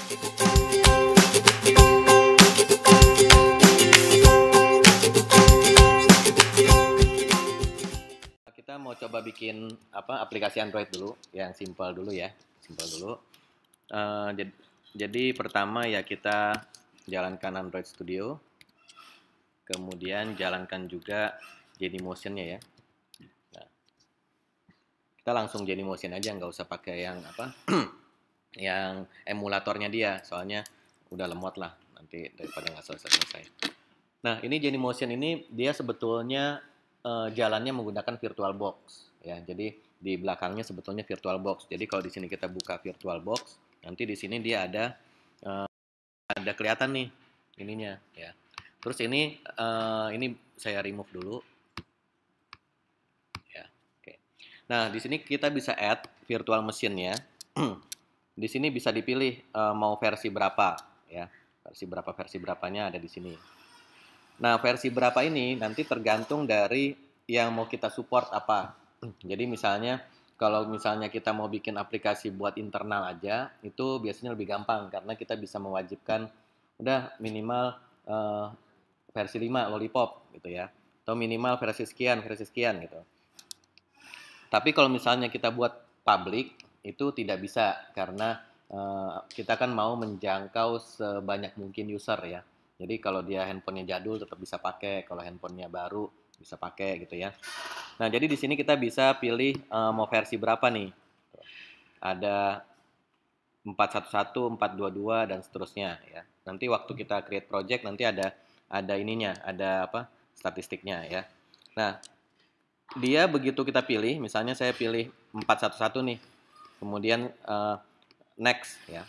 Kita mau coba bikin aplikasi Android dulu, yang simple dulu ya, simple dulu. Jadi pertama ya kita jalankan Android Studio, kemudian jalankan juga Genymotion-nya ya. Nah, kita langsung Genymotion aja, nggak usah pakai yang yang emulatornya dia, soalnya udah lemot lah nanti daripada nggak selesai. Nah, ini Genymotion ini dia sebetulnya jalannya menggunakan VirtualBox ya. Jadi di belakangnya sebetulnya VirtualBox. Jadi kalau di sini kita buka VirtualBox, nanti di sini dia ada kelihatan nih ininya ya. Terus ini saya remove dulu ya. Oke. Nah, di sini kita bisa add virtual machine-nya. Di sini bisa dipilih mau versi berapa ya. Versi berapanya ada di sini. Nah, versi berapa ini nanti tergantung dari yang mau kita support apa. Jadi misalnya, kalau misalnya kita mau bikin aplikasi buat internal aja, itu biasanya lebih gampang karena kita bisa mewajibkan udah minimal versi 5 Lollipop gitu ya. Atau minimal versi sekian gitu. Tapi kalau misalnya kita buat public, itu tidak bisa karena kita kan mau menjangkau sebanyak mungkin user ya. Jadi kalau dia handphonenya jadul tetap bisa pakai, kalau handphonenya baru bisa pakai gitu ya. Nah, jadi di sini kita bisa pilih mau versi berapa nih. Ada 411, 422 dan seterusnya ya. Nanti waktu kita create project nanti ada ininya, ada statistiknya ya. Nah, dia begitu kita pilih, misalnya saya pilih 411 nih. Kemudian next ya.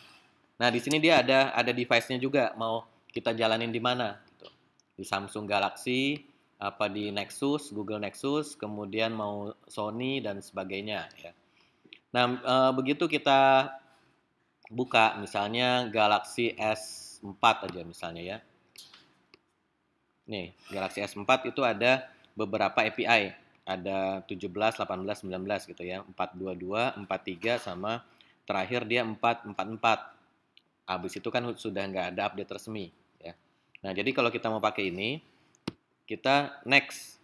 Nah, di sini dia ada device-nya juga, mau kita jalanin di mana gitu. Di Samsung Galaxy, di Nexus, Google Nexus, kemudian mau Sony dan sebagainya ya. Nah, begitu kita buka misalnya Galaxy S4 aja misalnya ya. Nih, Galaxy S4 itu ada beberapa API. Ada 17, 18, 19 gitu ya. 422, 43 sama terakhir dia 444. Habis itu kan sudah nggak ada update resmi ya. Nah, jadi kalau kita mau pakai ini, kita next.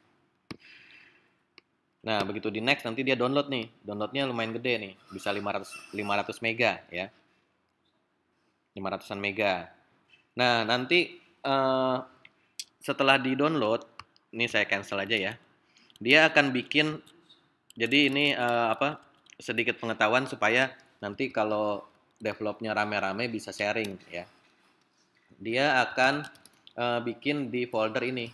Nah, begitu di next nanti dia download nih. Downloadnya lumayan gede nih, bisa 500 mega ya. 500-an mega. Nah, nanti setelah di-download, ini saya cancel aja ya. Dia akan bikin, jadi ini sedikit pengetahuan supaya nanti kalau developnya rame-rame bisa sharing ya. Dia akan bikin di folder ini,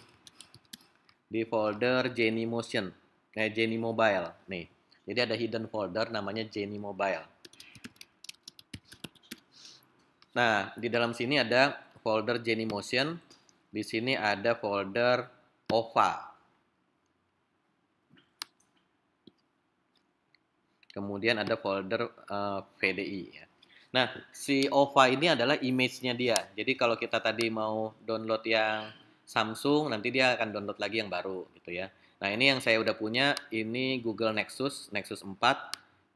di folder Genymotion, Genymobile nih. Jadi ada hidden folder namanya Genymobile. Nah, di dalam sini ada folder Genymotion, di sini ada folder OVA. Kemudian ada folder VDI ya. Nah, si OVA ini adalah image-nya dia. Jadi kalau kita tadi mau download yang Samsung, nanti dia akan download lagi yang baru gitu ya. Nah, ini yang saya udah punya, ini Google Nexus 4.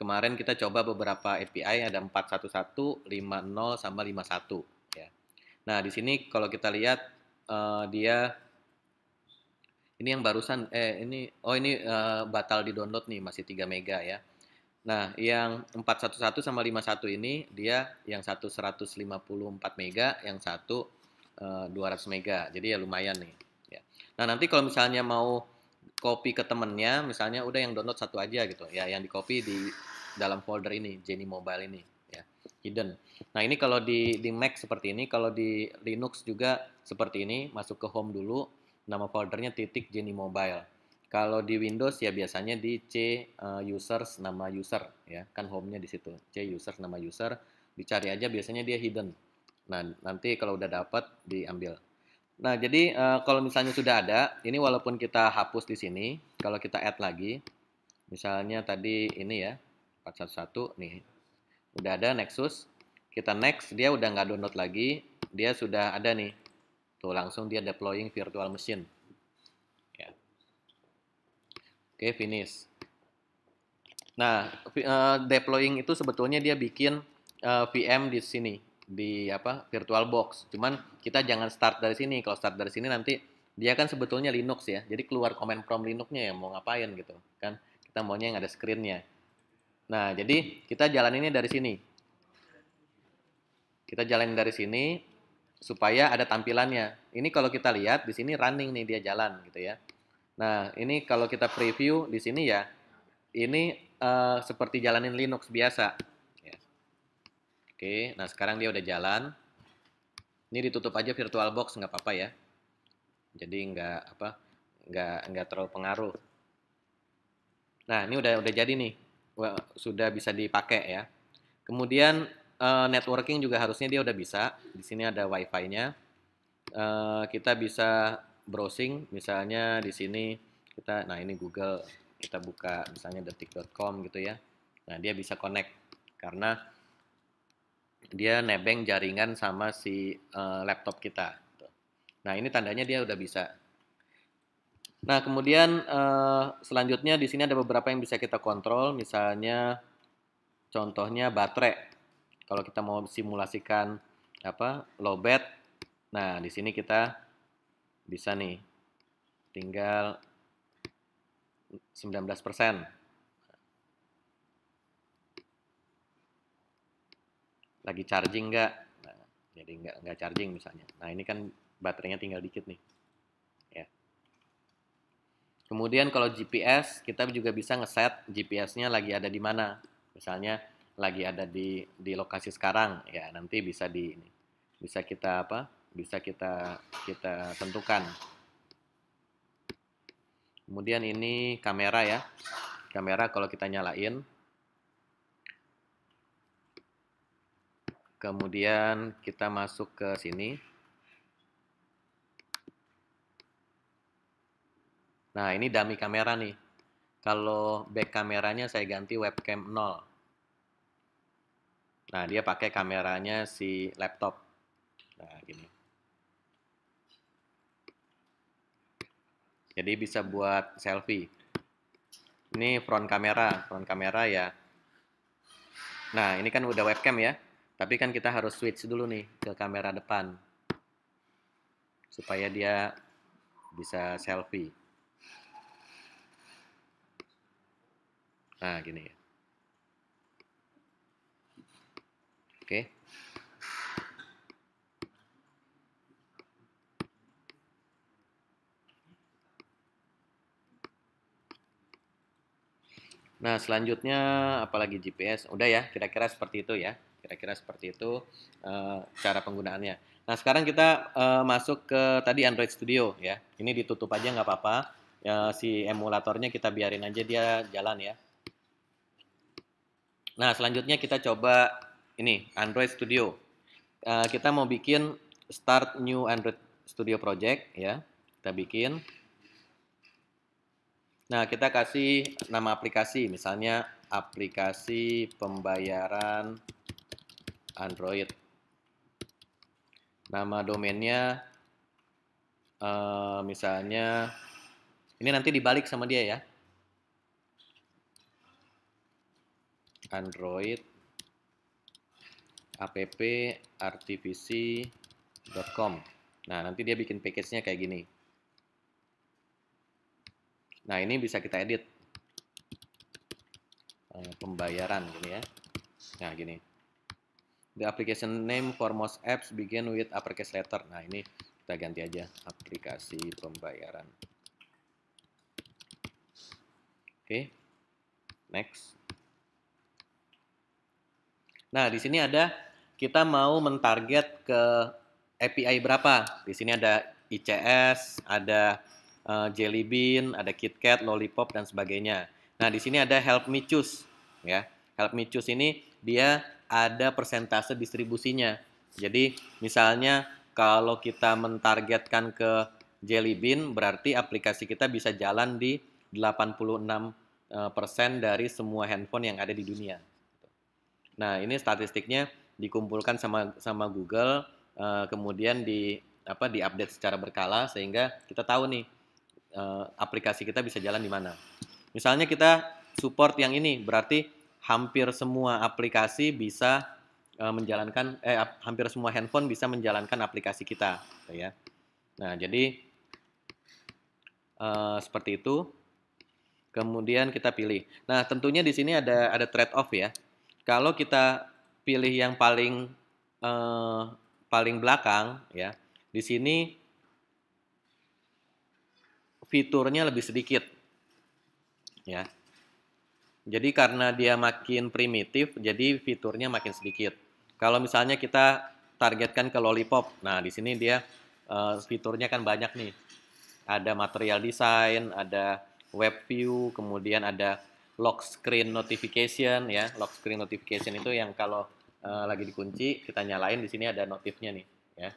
Kemarin kita coba beberapa API, ada 411, 50 sama 51 ya. Nah, di sini kalau kita lihat dia ini yang barusan ini batal di-download nih, masih 3 mega ya. Nah, yang 411 sama 51 ini dia yang satu 154 mega, yang satu 200 mega. Jadi ya lumayan nih. Ya. Nah, nanti kalau misalnya mau copy ke temennya, misalnya udah yang download satu aja gitu. Ya, yang di copy di dalam folder ini, Genymobile ini. Ya, hidden. Nah, ini kalau di Mac seperti ini, kalau di Linux juga seperti ini. Masuk ke home dulu, nama foldernya /Genymobile. Kalau di Windows ya biasanya di C users nama user ya, kan home-nya di situ. C users nama user, dicari aja biasanya dia hidden. Nah, nanti kalau udah dapat diambil. Nah, jadi kalau misalnya sudah ada, ini walaupun kita hapus di sini, kalau kita add lagi, misalnya tadi ini ya, 411 nih. Udah ada Nexus, kita next, dia udah nggak download lagi, dia sudah ada nih. Tuh langsung dia deploying virtual machine. Oke, finish. Nah, deploying itu sebetulnya dia bikin VM di sini, di apa VirtualBox. Cuman kita jangan start dari sini. Kalau start dari sini nanti dia kan sebetulnya Linux ya. Jadi keluar command prompt Linuxnya ya mau ngapain gitu kan. Kita maunya yang ada screen-nya. Nah, jadi kita jalan ini dari sini. Kita jalan dari sini supaya ada tampilannya. Ini kalau kita lihat di sini running nih dia jalan gitu ya. Nah, ini kalau kita preview di sini ya, ini seperti jalanin Linux biasa. Ya. Oke, nah sekarang dia udah jalan. Ini ditutup aja VirtualBox nggak apa-apa ya. Jadi nggak terlalu pengaruh. Nah, ini udah jadi nih. Wah, sudah bisa dipakai ya. Kemudian networking juga harusnya dia udah bisa. Di sini ada WiFi-nya. Kita bisa browsing, misalnya di sini kita, nah ini Google, kita buka misalnya detik.com gitu ya. Nah dia bisa connect karena dia nebeng jaringan sama si laptop kita. Nah ini tandanya dia udah bisa. Nah kemudian selanjutnya di sini ada beberapa yang bisa kita kontrol, misalnya contohnya baterai. Kalau kita mau simulasikan apa lowbat, nah di sini kita bisa nih tinggal 19%. Lagi charging nggak? Nah, jadi nggak charging misalnya. Nah ini kan baterainya tinggal dikit nih. Ya. Kemudian kalau GPS kita juga bisa ngeset GPS-nya lagi ada di mana. Misalnya lagi ada di lokasi sekarang, ya nanti bisa kita apa? Bisa kita tentukan. Kemudian ini kamera ya. Kamera kalau kita nyalain. Kemudian kita masuk ke sini. Nah, ini dummy kamera nih. Kalau back kameranya saya ganti webcam 0. Nah, dia pakai kameranya si laptop. Nah, gini. Jadi bisa buat selfie. Ini front kamera ya. Nah, ini kan udah webcam ya. Tapi kan kita harus switch dulu nih ke kamera depan. Supaya dia bisa selfie. Nah, gini ya. Oke. Nah, selanjutnya apalagi GPS. Udah ya, kira-kira seperti itu ya. Kira-kira seperti itu cara penggunaannya. Nah, sekarang kita masuk ke tadi Android Studio ya. Ini ditutup aja nggak apa-apa. Si emulatornya kita biarin aja dia jalan ya. Nah, selanjutnya kita coba ini Android Studio. Kita mau bikin start new Android Studio project ya. Kita bikin. Nah, kita kasih nama aplikasi, misalnya aplikasi pembayaran Android. Nama domainnya misalnya ini nanti dibalik sama dia ya. Android app rtvc.com. Nah, nanti dia bikin package-nya kayak gini. Nah, ini bisa kita edit. Pembayaran gini ya. Nah, gini. The application name for most apps begin with uppercase letter. Nah, ini kita ganti aja aplikasi pembayaran. Oke. Next. Nah, di sini ada kita mau mentarget ke API berapa. Di sini ada ICS, ada Jelly Bean, ada KitKat, Lollipop dan sebagainya. Nah, di sini ada Help Me Choose ya. Help Me Choose ini dia ada persentase distribusinya. Jadi, misalnya kalau kita mentargetkan ke Jelly Bean berarti aplikasi kita bisa jalan di 86% dari semua handphone yang ada di dunia. Nah, ini statistiknya dikumpulkan sama Google, kemudian diupdate secara berkala sehingga kita tahu nih aplikasi kita bisa jalan di mana. Misalnya kita support yang ini, berarti hampir semua aplikasi bisa menjalankan hampir semua handphone bisa menjalankan aplikasi kita, gitu ya. Nah, jadi seperti itu. Kemudian kita pilih. Nah, tentunya di sini ada trade off ya. Kalau kita pilih yang paling belakang ya, di sini fiturnya lebih sedikit ya. Jadi karena dia makin primitif, jadi fiturnya makin sedikit. Kalau misalnya kita targetkan ke Lollipop, nah di sini dia fiturnya kan banyak nih. Ada material design, ada web view, kemudian ada lock screen notification ya. Lock screen notification itu yang kalau lagi dikunci kita nyalain, di sini ada notifnya nih ya.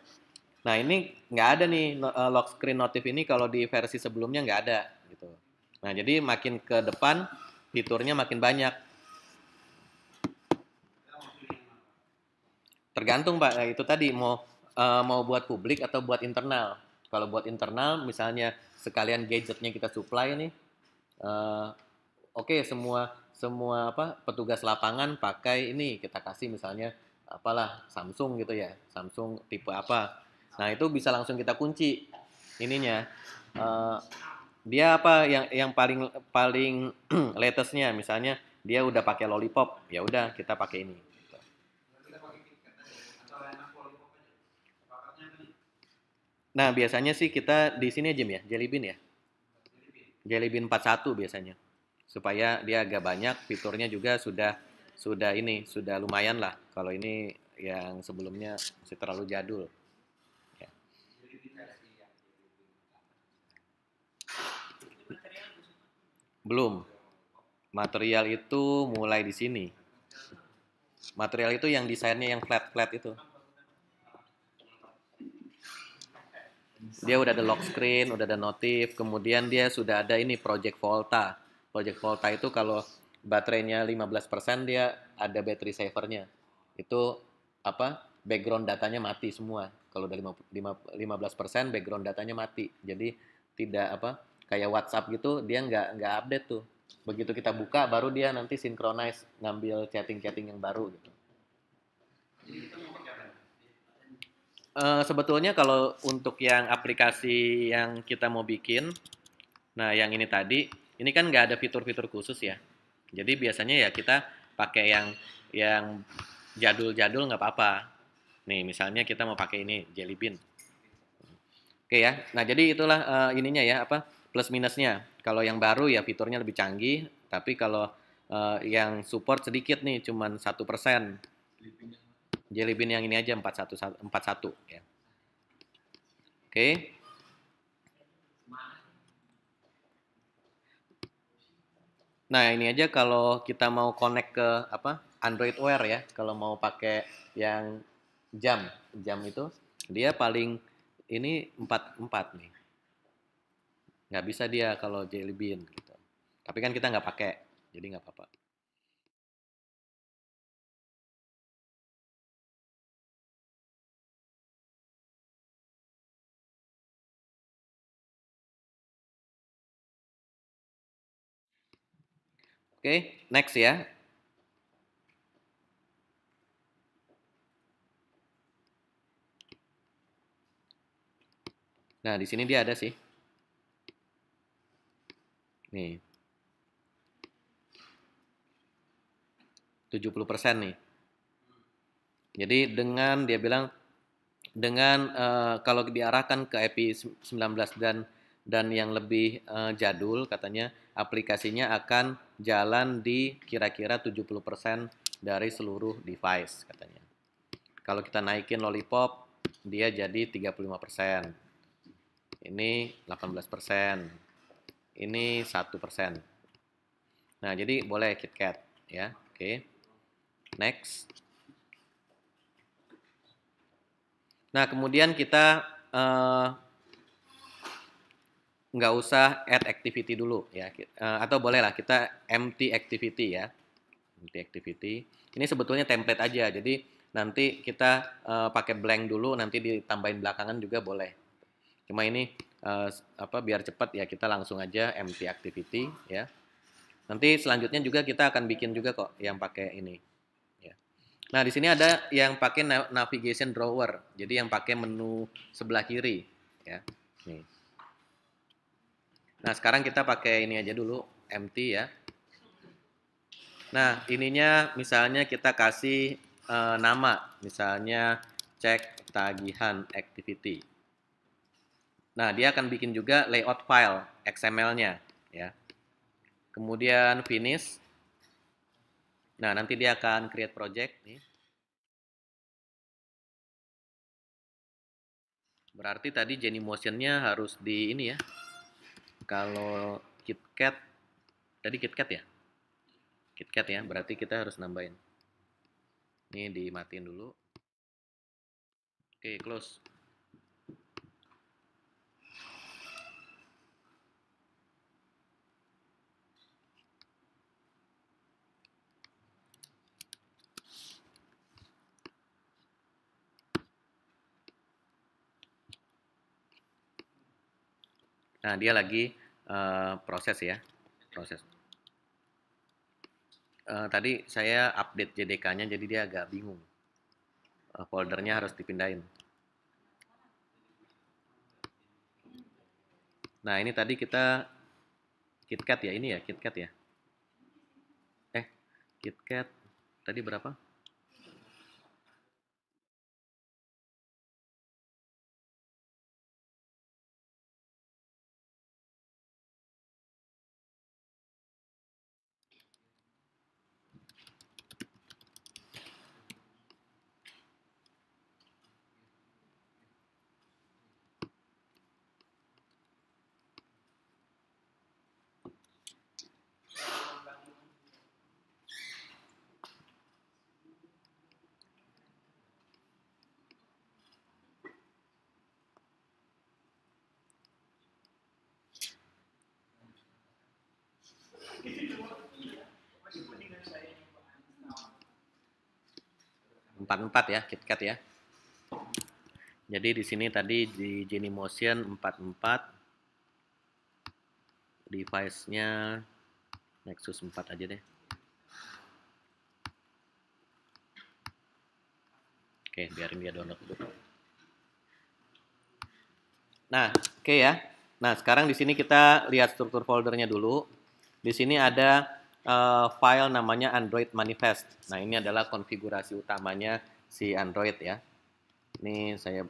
Nah ini nggak ada nih lock screen notif ini kalau di versi sebelumnya nggak ada gitu. Nah jadi makin ke depan fiturnya makin banyak. Tergantung Pak, itu tadi mau buat publik atau buat internal. Kalau buat internal misalnya sekalian gadgetnya kita supply nih, eh, oke semua semua apa petugas lapangan pakai ini kita kasih misalnya apalah Samsung gitu ya, Samsung tipe apa. Nah itu bisa langsung kita kunci ininya. Eh, dia apa yang paling paling latestnya misalnya dia udah pakai Lollipop, ya udah kita pakai ini. Nah, biasanya sih kita di sini aja ya, Jelly Bean ya. Jelly Bean 41 biasanya. Supaya dia agak banyak, fiturnya juga sudah ini, sudah lumayan lah. Kalau ini yang sebelumnya masih terlalu jadul. Ya. Belum. Material itu mulai di sini. Material itu yang desainnya yang flat-flat itu. Dia udah ada lock screen, udah ada notif, kemudian dia sudah ada ini Project Volta. Project Volta itu kalau baterainya 15% dia ada battery savernya. Itu apa? Background datanya mati semua. Kalau udah 15% background datanya mati. Jadi tidak apa? Kayak WhatsApp gitu dia nggak update tuh. Begitu kita buka baru dia nanti synchronize ngambil chatting-chatting yang baru gitu. Sebetulnya kalau untuk yang aplikasi yang kita mau bikin, nah yang ini tadi, ini kan nggak ada fitur-fitur khusus ya. Jadi biasanya ya kita pakai yang jadul-jadul nggak apa-apa. Nih misalnya kita mau pakai ini Jelly Bean. Oke ya. Nah jadi itulah ininya ya apa plus minusnya. Kalau yang baru ya fiturnya lebih canggih, tapi kalau yang support sedikit nih, cuman 1%. Jelly Bean yang ini aja 41 ya. Oke. Nah, ini aja kalau kita mau connect ke apa? Android Wear ya. Kalau mau pakai yang jam, jam itu dia paling ini 44 nih. Nggak bisa dia kalau Jelly Bean gitu. Tapi kan kita nggak pakai, jadi nggak apa-apa. Oke, next ya. Nah, di sini dia ada sih. Nih, 70% nih. Jadi dengan dia bilang dengan kalau diarahkan ke IP 19 dan yang lebih jadul katanya aplikasinya akan jalan di kira-kira 70% dari seluruh device katanya. Kalau kita naikin Lollipop dia jadi 35%. Ini 18%. Ini 1%. Nah, jadi boleh KitKat ya. Oke. Next. Nah, kemudian kita nggak usah add activity dulu ya. Atau bolehlah kita empty activity ya. Empty activity. Ini sebetulnya template aja. Jadi nanti kita pakai blank dulu, nanti ditambahin belakangan juga boleh. Cuma ini apa biar cepat ya kita langsung aja empty activity ya. Nanti selanjutnya juga kita akan bikin juga kok yang pakai ini. Ya. Nah, di sini ada yang pakai navigation drawer. Jadi yang pakai menu sebelah kiri, ya. Nih. Nah, sekarang kita pakai ini aja dulu, empty ya. Nah, ininya misalnya kita kasih nama, misalnya cek tagihan activity. Nah, dia akan bikin juga layout file XML-nya, ya. Kemudian finish. Nah, nanti dia akan create project nih. Berarti tadi Genymotion-nya harus di ini ya. Kalau KitKat, tadi KitKat ya? KitKat ya, berarti kita harus nambahin. Ini dimatiin dulu. Oke, close. Nah, dia lagi proses ya. Proses. Tadi saya update JDK-nya, jadi dia agak bingung. Foldernya harus dipindahin. Nah, ini tadi kita KitKat ya, ini ya, KitKat ya. KitKat tadi berapa? Empat ya, KitKat ya. Jadi di sini tadi di Genymotion 44, device-nya Nexus 4 aja deh. Oke, biarin dia download dulu. Nah, oke ya. Nah, sekarang di sini kita lihat struktur foldernya dulu. Di sini ada file namanya Android Manifest. Nah, ini adalah konfigurasi utamanya si Android ya. Ini saya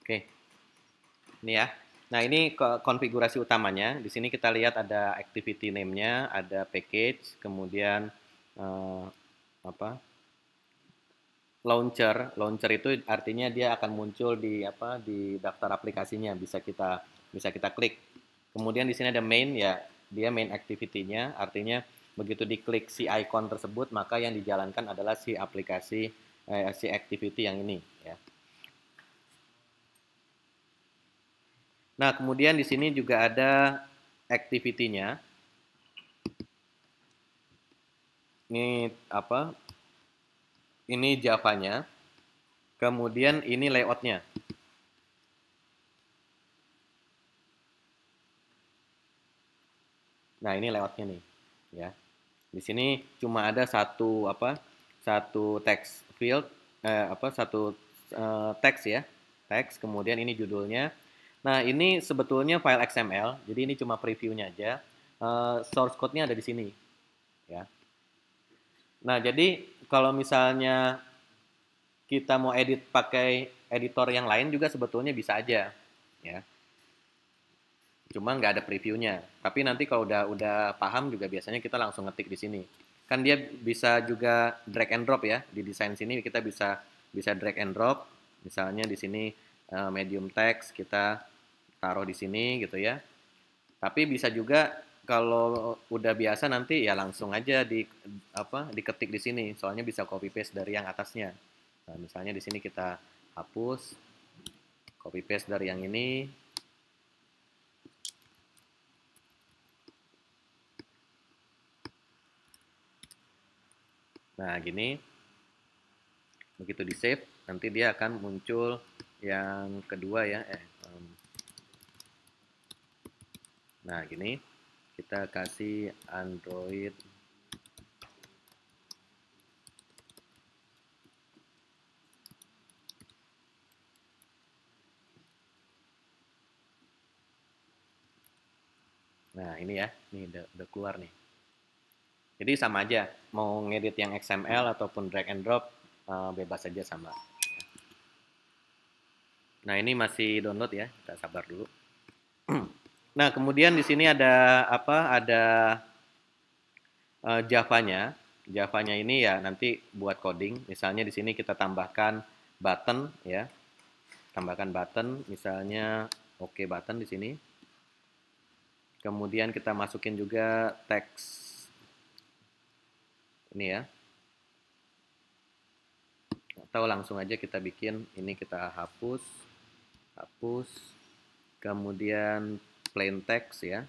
oke. Ini ya. Nah, ini konfigurasi utamanya. Di sini kita lihat ada activity name-nya, ada package, kemudian eh, apa? Launcher. Launcher itu artinya dia akan muncul di daftar aplikasinya, bisa kita klik. Kemudian di sini ada main ya, dia main activity-nya, artinya begitu diklik si icon tersebut, maka yang dijalankan adalah si aplikasi si activity yang ini ya. Nah, kemudian di sini juga ada activity-nya. Ini apa? Ini Java-nya. Kemudian ini layout-nya. Nah, ini layout-nya nih, ya. Di sini cuma ada satu text field, satu teks ya, teks. Kemudian ini judulnya. Nah, ini sebetulnya file XML, jadi ini cuma previewnya aja. Source code-nya ada di sini, ya. Nah, jadi kalau misalnya kita mau edit pakai editor yang lain juga sebetulnya bisa aja, ya. Cuma nggak ada previewnya. Tapi nanti kalau udah paham juga biasanya kita langsung ngetik di sini. Kan dia bisa juga drag and drop ya. Di desain sini kita bisa bisa drag and drop. Misalnya di sini medium text kita taruh di sini gitu ya. Tapi bisa juga kalau udah biasa nanti ya langsung aja diketik di sini. Soalnya bisa copy paste dari yang atasnya. Nah, misalnya di sini kita hapus, copy paste dari yang ini. Nah, gini. Begitu di save, nanti dia akan muncul yang kedua ya. Nah, gini. Kita kasih Android. Nah, ini ya. Ini udah keluar nih. Jadi sama aja. Mau ngedit yang XML ataupun drag and drop, bebas aja sama. Nah, ini masih download ya. Kita sabar dulu. Nah, kemudian di sini ada apa? Ada Java-nya. Java-nya ini ya nanti buat coding. Misalnya di sini kita tambahkan button ya. Tambahkan button, misalnya oke button di sini. Kemudian kita masukin juga teks ini ya. Atau langsung aja kita bikin ini, kita hapus. Kemudian plain text ya.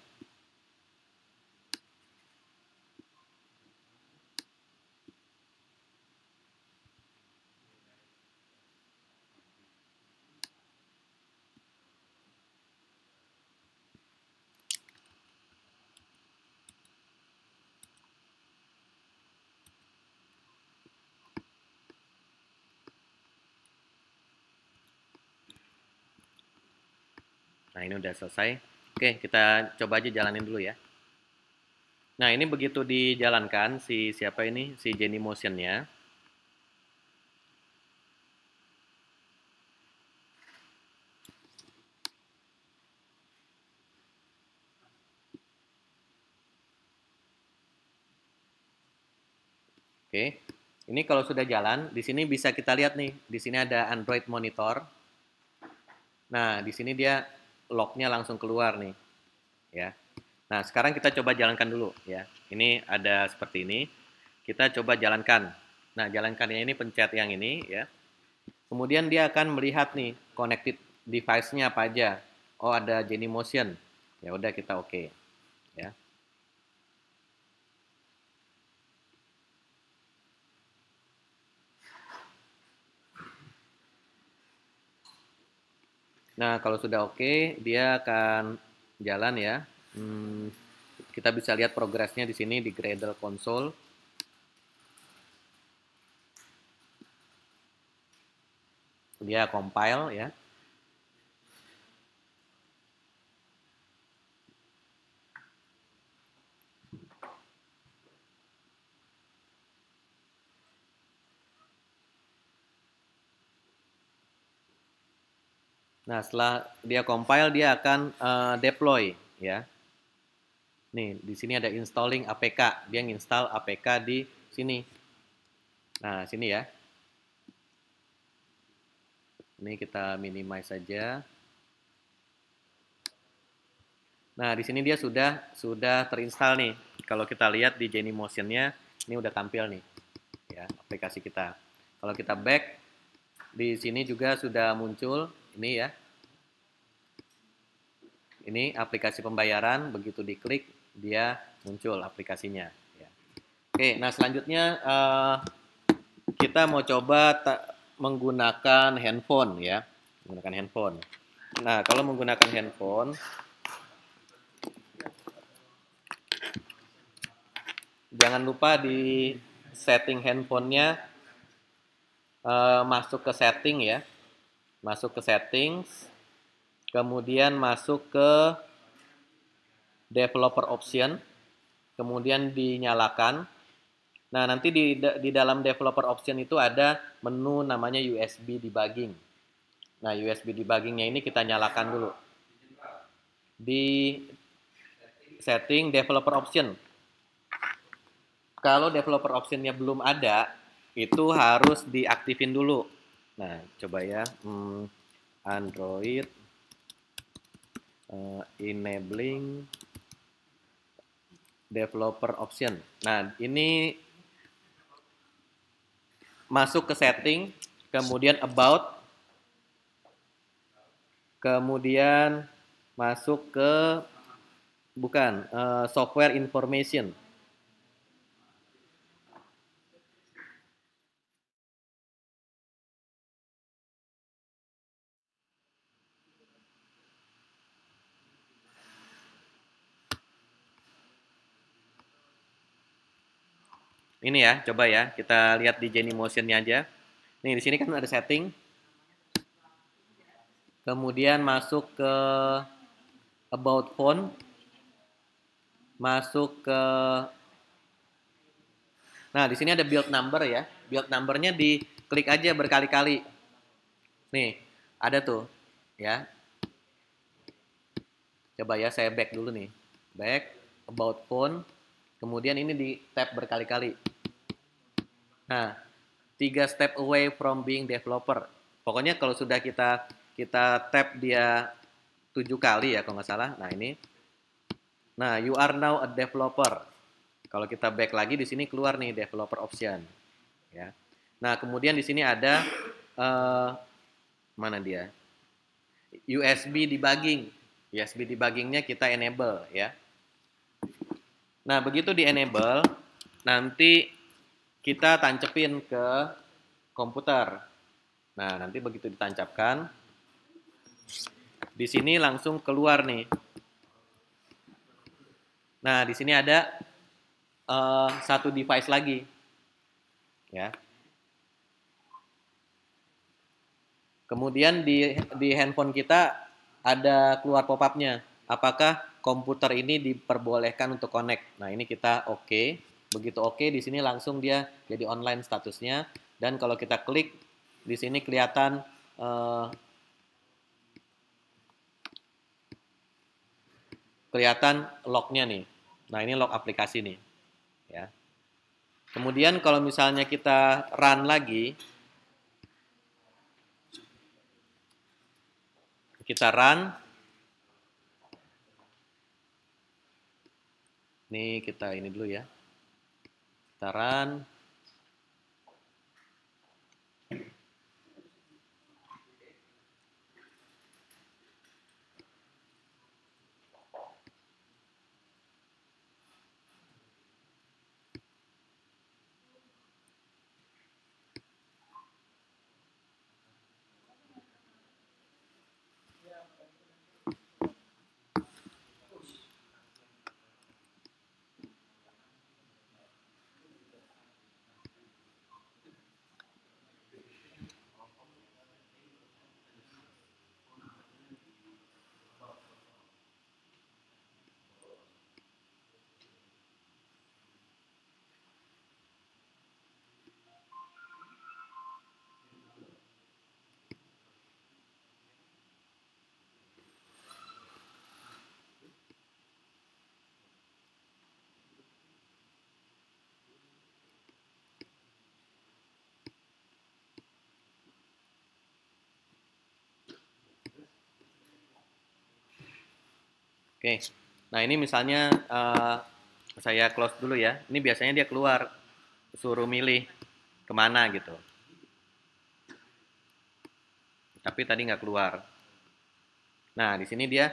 Nah, ini udah selesai. Oke, kita coba aja jalanin dulu ya. Nah, ini begitu dijalankan si siapa ini? Si Jenny Motion-nya. Oke. Ini kalau sudah jalan, di sini bisa kita lihat nih. Di sini ada Android Monitor. Nah, di sini dia lognya langsung keluar nih, ya. Nah, sekarang kita coba jalankan dulu, ya. Ini ada seperti ini. Kita coba jalankan. Nah, jalankannya ini pencet yang ini, ya. Kemudian dia akan melihat nih connected device-nya apa aja. Oh, ada Genymotion. Ya udah kita oke, ya. Nah, kalau sudah oke, dia akan jalan ya. Kita bisa lihat progresnya di sini di Gradle Console. Dia compile ya. Nah, setelah dia compile, dia akan deploy ya. Nih, di sini ada installing APK. Dia nginstal APK di sini. Nah, sini ya. Ini kita minimize saja. Nah, di sini dia sudah terinstall nih. Kalau kita lihat di Genymotion-nya, ini udah tampil nih, ya aplikasi kita. Kalau kita back, di sini juga sudah muncul ini ya. Ini aplikasi pembayaran, begitu diklik dia muncul aplikasinya. Ya. Oke, nah selanjutnya kita mau coba menggunakan handphone ya, menggunakan handphone. Nah, kalau menggunakan handphone, jangan lupa di setting handphonenya, masuk ke setting ya, masuk ke settings, kemudian masuk ke developer option, kemudian dinyalakan, Nah, nanti di dalam developer option itu ada menu namanya USB debugging. Nah, USB debuggingnya ini kita nyalakan dulu. Di setting developer option. Kalau developer optionnya belum ada, itu harus diaktifin dulu. Nah, coba ya. Android enabling developer option. Nah, ini masuk ke setting, kemudian about, kemudian masuk ke bukan software information. Ini ya, coba ya, kita lihat di Genymotion-nya aja. Nih, di sini kan ada setting. Kemudian masuk ke about phone. Masuk ke Nah, di sini ada build number ya. Build number-nya diklik aja berkali-kali. Nih, ada tuh, ya. Coba ya, saya back dulu nih. Back, about phone. Kemudian ini di tab berkali-kali. Nah, 3 step away from being developer. Pokoknya kalau sudah kita tap dia 7 kali ya kalau nggak salah. Nah, ini. Nah, you are now a developer. Kalau kita back lagi di sini keluar nih developer option, ya. Nah, kemudian di sini ada mana dia? USB debugging. USB debuggingnya kita enable ya. Nah, begitu di enable, nanti kita tancepin ke komputer. Nah, nanti begitu ditancapkan, di sini langsung keluar nih. Nah, di sini ada satu device lagi, ya. Kemudian di handphone kita ada keluar pop-up-nya. Apakah komputer ini diperbolehkan untuk connect? Nah, ini kita oke. Begitu oke, di sini langsung dia jadi online statusnya. Dan kalau kita klik, di sini kelihatan lognya nih. Nah, ini log aplikasi nih, ya. Kemudian kalau misalnya kita run lagi, kita run. Nih kita ini dulu ya. Kita run. Oke. Nah, ini misalnya saya close dulu ya. Ini biasanya dia keluar, suruh milih kemana gitu. Tapi tadi nggak keluar. Nah, di sini dia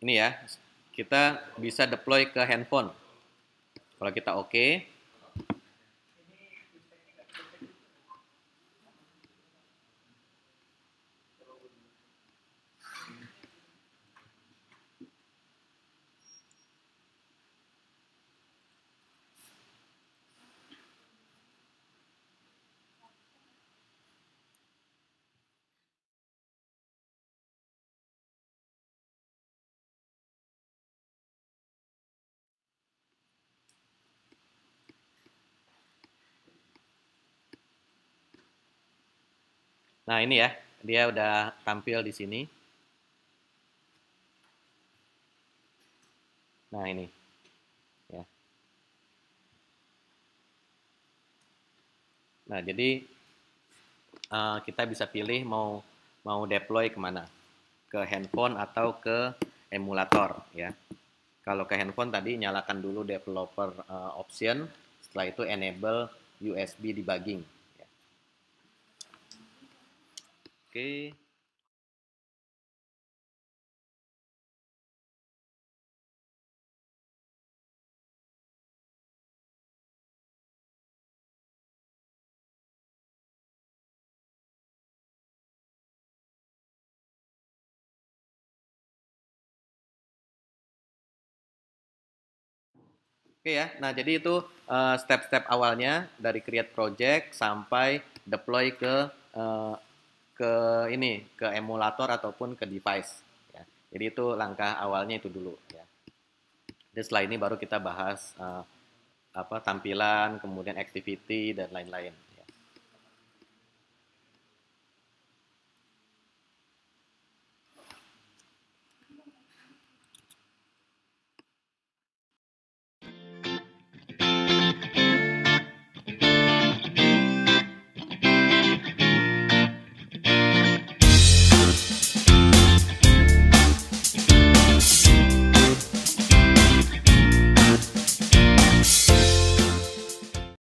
ini ya, kita bisa deploy ke handphone. Kalau kita oke, Nah ini ya, dia udah tampil di sini. Nah ini, ya. Nah jadi kita bisa pilih mau mau deploy kemana, ke handphone atau ke emulator ya. Kalau ke handphone tadi nyalakan dulu developer option, setelah itu enable USB debugging. Ya. Oke. Oke ya, nah jadi itu step-step awalnya dari create project sampai deploy uh, ke ini ke emulator ataupun ke device. Ya. Jadi itu langkah awalnya itu dulu. Ya. Jadi setelah ini baru kita bahas apa tampilan, kemudian activity dan lain-lain.